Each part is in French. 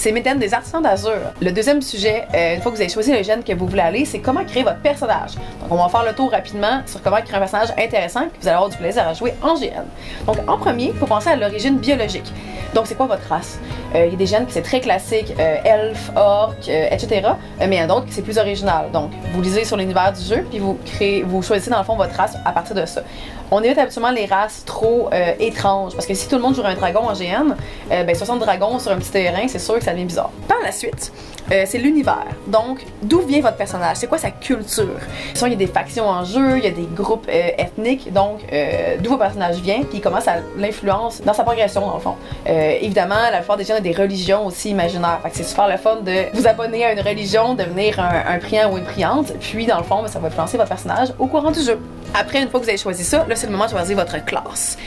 c'est Médène des Artisans d'Azur. Le deuxième sujet, une fois que vous avez choisi le gène que vous voulez aller, c'est comment créer votre personnage. Donc on va faire le tour rapidement sur comment créer un personnage intéressant que vous allez avoir du plaisir à jouer en GN. Donc en premier, il faut penser à l'origine biologique. Donc c'est quoi votre race? Il y a des gènes qui c'est très classique, elfe, orc, etc. Mais il y en a d'autres qui c'est plus original. Donc vous lisez sur l'univers du jeu, puis vous choisissez dans le fond votre race à partir de ça. On évite absolument les races trop étranges, parce que si tout le monde jouerait un dragon en GN, ben 60 dragons sur un petit terrain, c'est sûr que ça devient bizarre. Par la suite, c'est l'univers. Donc, d'où vient votre personnage? C'est quoi sa culture? Sinon, il y a des factions en jeu, il y a des groupes ethniques, donc d'où votre personnage vient, puis comment ça l'influence dans sa progression, dans le fond. Évidemment, la plupart des gens ont des religions aussi imaginaires, fait que c'est super le fun de vous abonner à une religion, devenir un priant ou une priante, puis dans le fond, ça va influencer votre personnage au courant du jeu. Après, une fois que vous avez choisi ça, là c'est le moment de choisir votre classe.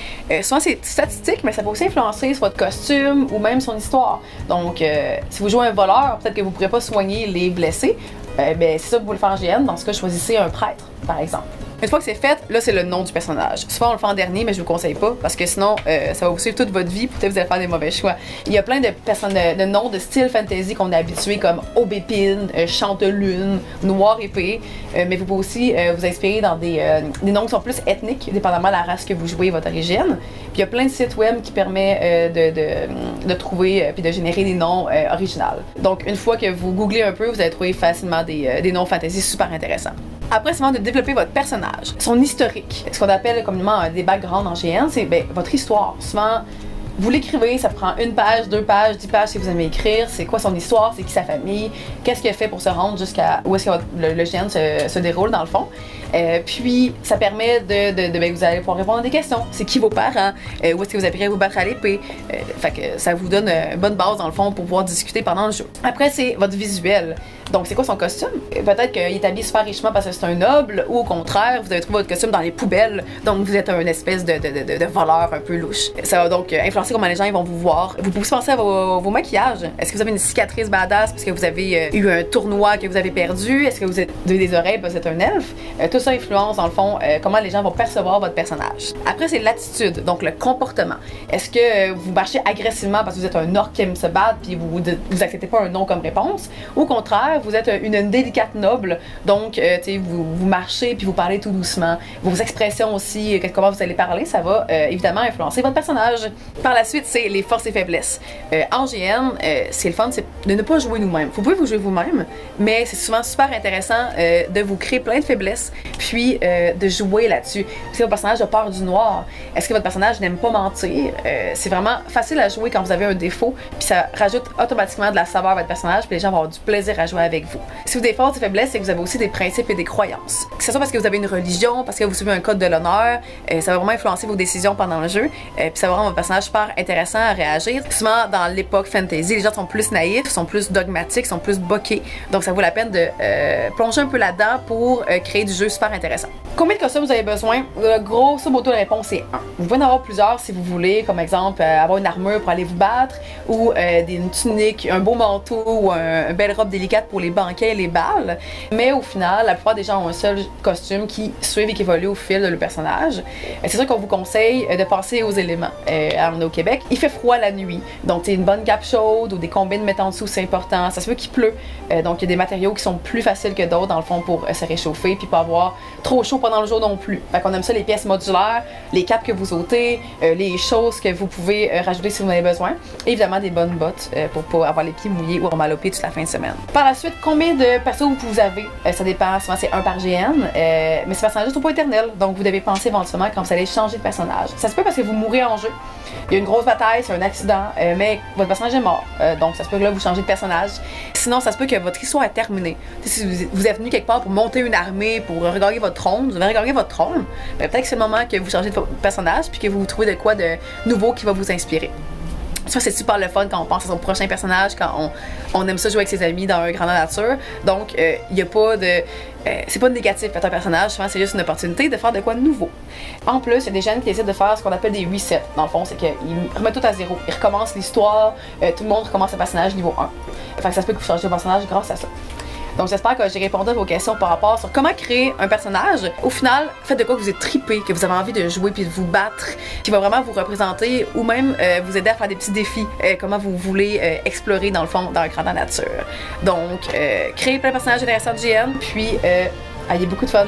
Souvent c'est statistique, mais ça peut aussi influencer sur votre costume ou même son histoire. Donc, si vous jouez un voleur, peut-être que vous ne pourrez pas soigner les blessés. Ben, c'est ça que vous voulez faire en GN. Dans ce cas, choisissez un prêtre, par exemple. Une fois que c'est fait, là c'est le nom du personnage. Souvent on le fait en dernier, mais je vous conseille pas parce que sinon ça va vous suivre toute votre vie, peut-être vous allez faire des mauvais choix. Il y a plein de personnes, de noms de style fantasy qu'on est habitué comme Aubépine, Chantelune, Noir épée, mais vous pouvez aussi vous inspirer dans des noms qui sont plus ethniques, dépendamment de la race que vous jouez, votre origine. Puis il y a plein de sites web qui permettent de trouver puis de générer des noms originaux. Donc une fois que vous googlez un peu, vous allez trouver facilement des noms fantasy super intéressants. Après, c'est vraiment de développer votre personnage, son historique. Ce qu'on appelle communément des backgrounds en GN, c'est votre histoire. Souvent, vous l'écrivez, ça prend 1 page, 2 pages, 10 pages si vous aimez écrire. C'est quoi son histoire, c'est qui sa famille, qu'est-ce qu'il a fait pour se rendre jusqu'à où est-ce que le GN se déroule dans le fond. Puis, ça permet vous allez pouvoir répondre à des questions. C'est qui vos parents? Où est-ce que vous apprenez à vous battre à l'épée? Fait que ça vous donne une bonne base dans le fond pour pouvoir discuter pendant le jeu. Après, c'est votre visuel. Donc, c'est quoi son costume? Peut-être qu'il est habillé super richement parce que c'est un noble, ou au contraire, vous avez trouvé votre costume dans les poubelles, donc vous êtes une espèce de voleur un peu louche. Ça va donc influencer comment les gens ils vont vous voir. Vous pouvez aussi penser à vos maquillages. Est-ce que vous avez une cicatrice badass parce que vous avez eu un tournoi que vous avez perdu? Est-ce que vous avez des oreilles parce que vous êtes un elfe? Tout ça influence, dans le fond, comment les gens vont percevoir votre personnage. Après, c'est l'attitude, donc le comportement. Est-ce que vous marchez agressivement parce que vous êtes un orc qui aime se battre puis vous acceptez pas un non comme réponse? Au contraire, vous êtes une délicate noble, donc vous marchez puis vous parlez tout doucement. Vos expressions aussi, comment vous allez parler, ça va évidemment influencer votre personnage. Par la suite, c'est les forces et faiblesses. En GN, c'est le fun, c'est de ne pas jouer nous-mêmes. Vous pouvez vous jouer vous-même, mais c'est souvent super intéressant de vous créer plein de faiblesses, puis de jouer là-dessus. Si votre personnage a peur du noir, est-ce que votre personnage n'aime pas mentir? C'est vraiment facile à jouer quand vous avez un défaut, puis ça rajoute automatiquement de la saveur à votre personnage, puis les gens vont avoir du plaisir à jouer avec vous. Si vous avez des forces et faiblesses, c'est que vous avez aussi des principes et des croyances. Que ce soit parce que vous avez une religion, parce que vous suivez un code de l'honneur, ça va vraiment influencer vos décisions pendant le jeu, puis ça va rendre votre personnage super intéressant à réagir. Souvent, dans l'époque fantasy, les gens sont plus naïfs, sont plus dogmatiques, sont plus boqués, donc ça vaut la peine de plonger un peu là-dedans pour créer du jeu super intéressant. Combien de costumes vous avez besoin? Grosso modo, la réponse est 1. Vous pouvez en avoir plusieurs si vous voulez, comme exemple avoir une armure pour aller vous battre, ou une tunique, un beau manteau, ou une belle robe délicate pour les banquets et les balles. Mais au final, la plupart des gens ont un seul costume qui suit et qui évolue au fil de le personnage. C'est sûr qu'on vous conseille de penser aux éléments. On est au Québec, il fait froid la nuit, donc une bonne cape chaude ou des combines mettant en dessous, c'est important. Ça se peut qu'il pleut, donc il y a des matériaux qui sont plus faciles que d'autres dans le fond pour se réchauffer puis pas avoir trop chaud pendant le jour non plus. Fait qu'on aime ça, les pièces modulaires, les capes que vous ôtez, les choses que vous pouvez rajouter si vous en avez besoin. Et évidemment des bonnes bottes pour pas avoir les pieds mouillés ou avoir mal au pied toute la fin de semaine. Par la suite, combien de persos vous avez? Ça dépend, souvent c'est 1 par GN, mais ces personnages sont pas éternels, donc vous devez penser éventuellement quand vous allez changer de personnage. Ça se peut parce que vous mourrez en jeu. Il y a une grosse bataille, c'est un accident, mais votre personnage est mort, donc ça se peut que là vous changez de personnage. Sinon, ça se peut que votre histoire est terminée. Si vous êtes venu quelque part pour monter une armée, pour regagner votre trône, vous avez regagné votre trône, peut-être que c'est le moment que vous changez de personnage puis que vous trouvez de quoi de nouveau qui va vous inspirer. Ça, c'est super le fun quand on pense à son prochain personnage, quand on aime ça jouer avec ses amis dans un grandeur nature. Donc, il n'y a pas de... c'est pas négatif faire un personnage, souvent c'est juste une opportunité de faire de quoi de nouveau. En plus, il y a des gens qui essaient de faire ce qu'on appelle des resets. Dans le fond, c'est qu'ils remettent tout à zéro. Ils recommencent l'histoire, tout le monde recommence le personnage niveau 1. Fait que ça se peut que vous changez de personnage grâce à ça. Donc j'espère que j'ai répondu à vos questions par rapport sur comment créer un personnage. Au final, faites de quoi que vous êtes trippé, que vous avez envie de jouer puis de vous battre, qui va vraiment vous représenter ou même vous aider à faire des petits défis, comment vous voulez explorer dans le fond, dans le grand de la nature. Donc, créez plein de personnages intéressants de GN, puis ayez beaucoup de fun.